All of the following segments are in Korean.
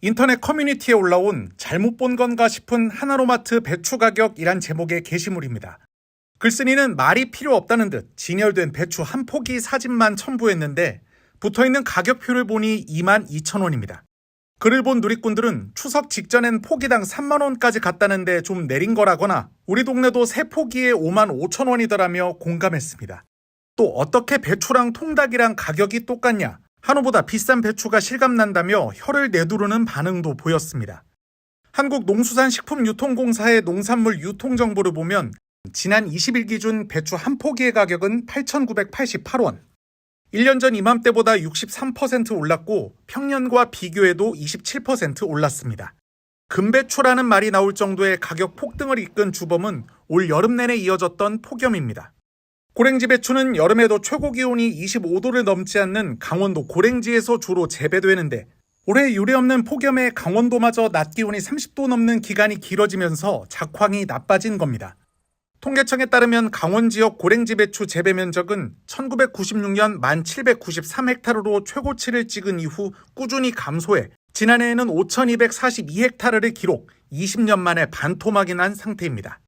인터넷 커뮤니티에 올라온 잘못 본 건가 싶은 하나로마트 배추 가격이란 제목의 게시물입니다. 글쓴이는 말이 필요 없다는 듯 진열된 배추 한 포기 사진만 첨부했는데 붙어있는 가격표를 보니 22,000원입니다. 글을 본 누리꾼들은 추석 직전엔 포기당 3만 원까지 갔다는데 좀 내린 거라거나 우리 동네도 세 포기에 55,000원이더라며 공감했습니다. 또 어떻게 배추랑 통닭이랑 가격이 똑같냐? 한우보다 비싼 배추가 실감난다며 혀를 내두르는 반응도 보였습니다. 한국농수산식품유통공사의 농산물 유통정보를 보면 지난 20일 기준 배추 한 포기의 가격은 8,988원. 1년 전 이맘때보다 63% 올랐고 평년과 비교해도 27% 올랐습니다. 금배추라는 말이 나올 정도의 가격 폭등을 이끈 주범은 올 여름 내내 이어졌던 폭염입니다. 고랭지 배추는 여름에도 최고 기온이 25도를 넘지 않는 강원도 고랭지에서 주로 재배되는데 올해 유례없는 폭염에 강원도마저 낮 기온이 30도 넘는 기간이 길어지면서 작황이 나빠진 겁니다. 통계청에 따르면 강원 지역 고랭지 배추 재배 면적은 1996년 1,793헥타르로 최고치를 찍은 이후 꾸준히 감소해 지난해에는 5,242헥타르를 기록, 20년 만에 반토막이 난 상태입니다.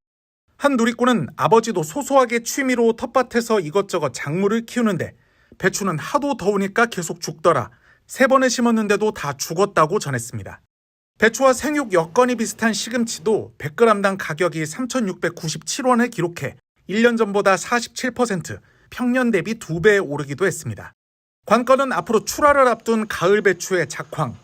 한 누리꾼은 아버지도 소소하게 취미로 텃밭에서 이것저것 작물을 키우는데 배추는 하도 더우니까 계속 죽더라. 3번을 심었는데도 다 죽었다고 전했습니다. 배추와 생육 여건이 비슷한 시금치도 100g당 가격이 3,697원을 기록해 1년 전보다 47%, 평년 대비 2배 오르기도 했습니다. 관건은 앞으로 출하를 앞둔 가을 배추의 작황.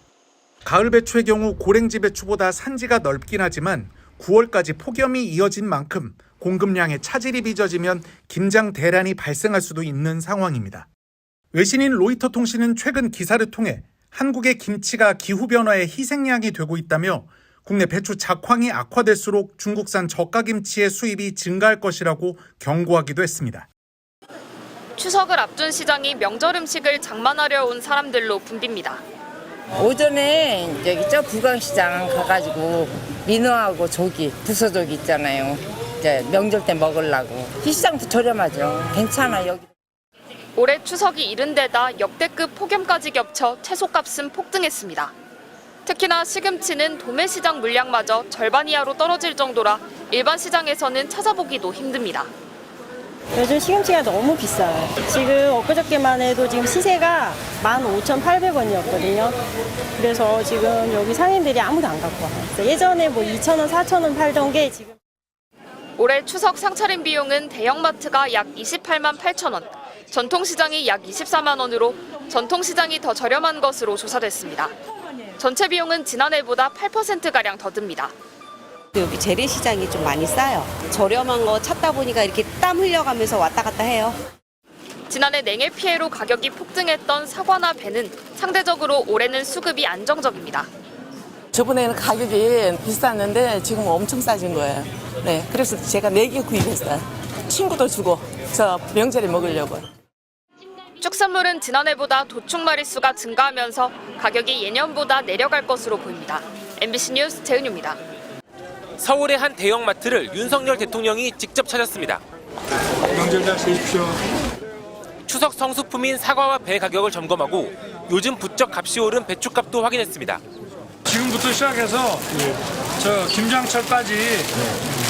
가을 배추의 경우 고랭지 배추보다 산지가 넓긴 하지만 9월까지 폭염이 이어진 만큼 공급량에 차질이 빚어지면 김장 대란이 발생할 수도 있는 상황입니다. 외신인 로이터 통신은 최근 기사를 통해 한국의 김치가 기후변화의 희생양이 되고 있다며 국내 배추 작황이 악화될수록 중국산 저가 김치의 수입이 증가할 것이라고 경고하기도 했습니다. 추석을 앞둔 시장이 명절 음식을 장만하려 온 사람들로 붐빕니다. 오전에 여기 저 부강시장 가가지고 민어하고 조기, 부서조기 있잖아요. 이제 명절 때 먹으려고. 이 시장도 저렴하죠. 괜찮아 여기. 올해 추석이 이른 데다 역대급 폭염까지 겹쳐 채소값은 폭등했습니다. 특히나 시금치는 도매시장 물량마저 절반 이하로 떨어질 정도라 일반 시장에서는 찾아보기도 힘듭니다. 요즘 시금치가 너무 비싸요. 지금 엊그저께만 해도 지금 시세가 15,800원이었거든요. 그래서 지금 여기 상인들이 아무도 안 갖고 와요. 예전에 2,000원, 4,000원 팔던 게 지금. 올해 추석 상차림 비용은 대형마트가 약 28만 8천 원, 전통시장이 약 24만 원으로 전통시장이 더 저렴한 것으로 조사됐습니다. 전체 비용은 지난해보다 8%가량 더 듭니다. 여기 재래시장이 좀 많이 싸요. 저렴한 거 찾다 보니까 이렇게 땀 흘려가면서 왔다 갔다 해요. 지난해 냉해 피해로 가격이 폭등했던 사과나 배는 상대적으로 올해는 수급이 안정적입니다. 저번에는 가격이 비쌌는데 지금 엄청 싸진 거예요. 네, 그래서 제가 4개 구입했어요. 친구도 주고 저 명절에 먹으려고. 축산물은 지난해보다 도축 마리수가 증가하면서 가격이 예년보다 내려갈 것으로 보입니다. MBC 뉴스 재은유입니다. 서울의 한 대형마트를 윤석열 대통령이 직접 찾았습니다. 명절 잘 쓰십시오. 추석 성수품인 사과와 배 가격을 점검하고 요즘 부쩍 값이 오른 배춧값도 확인했습니다. 지금부터 시작해서 저 김장철까지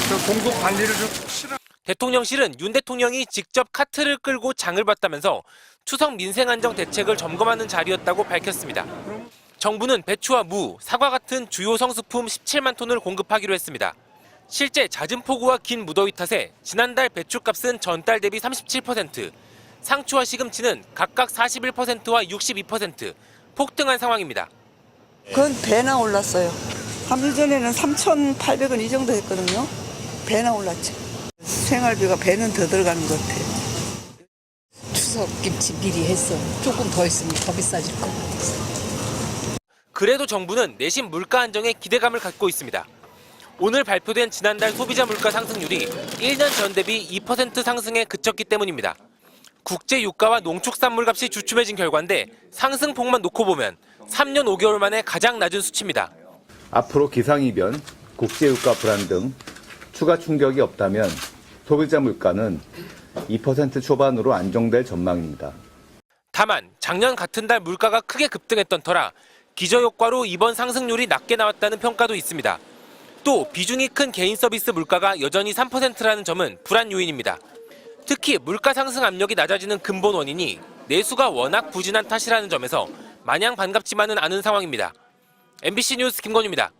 저 공급 관리를 좀 실어. 대통령실은 윤 대통령이 직접 카트를 끌고 장을 봤다면서 추석 민생 안정 대책을 점검하는 자리였다고 밝혔습니다. 정부는 배추와 무, 사과 같은 주요 성수품 17만 톤을 공급하기로 했습니다. 실제 잦은 폭우와 긴 무더위 탓에 지난달 배추값은 전달 대비 37%, 상추와 시금치는 각각 41%와 62% 폭등한 상황입니다. 그건 배나 올랐어요. 3일 전에는 3,800원 이 정도 했거든요. 배나 올랐죠. 생활비가 배는 더 들어가는 것 같아요. 추석 김치 미리 했어. 조금 더 있으면 더 비싸질 것 같아서. 그래도 정부는 내심 물가 안정에 기대감을 갖고 있습니다. 오늘 발표된 지난달 소비자 물가 상승률이 1년 전 대비 2% 상승에 그쳤기 때문입니다. 국제 유가와 농축산물 값이 주춤해진 결과인데 상승폭만 놓고 보면 3년 5개월 만에 가장 낮은 수치입니다. 앞으로 기상이변, 국제유가 불안 등 추가 충격이 없다면 소비자 물가는 2% 초반으로 안정될 전망입니다. 다만 작년 같은 달 물가가 크게 급등했던 터라 기저효과로 이번 상승률이 낮게 나왔다는 평가도 있습니다. 또 비중이 큰 개인 서비스 물가가 여전히 3%라는 점은 불안 요인입니다. 특히 물가 상승 압력이 낮아지는 근본 원인이 내수가 워낙 부진한 탓이라는 점에서 마냥 반갑지만은 않은 상황입니다. MBC 뉴스 김건유입니다.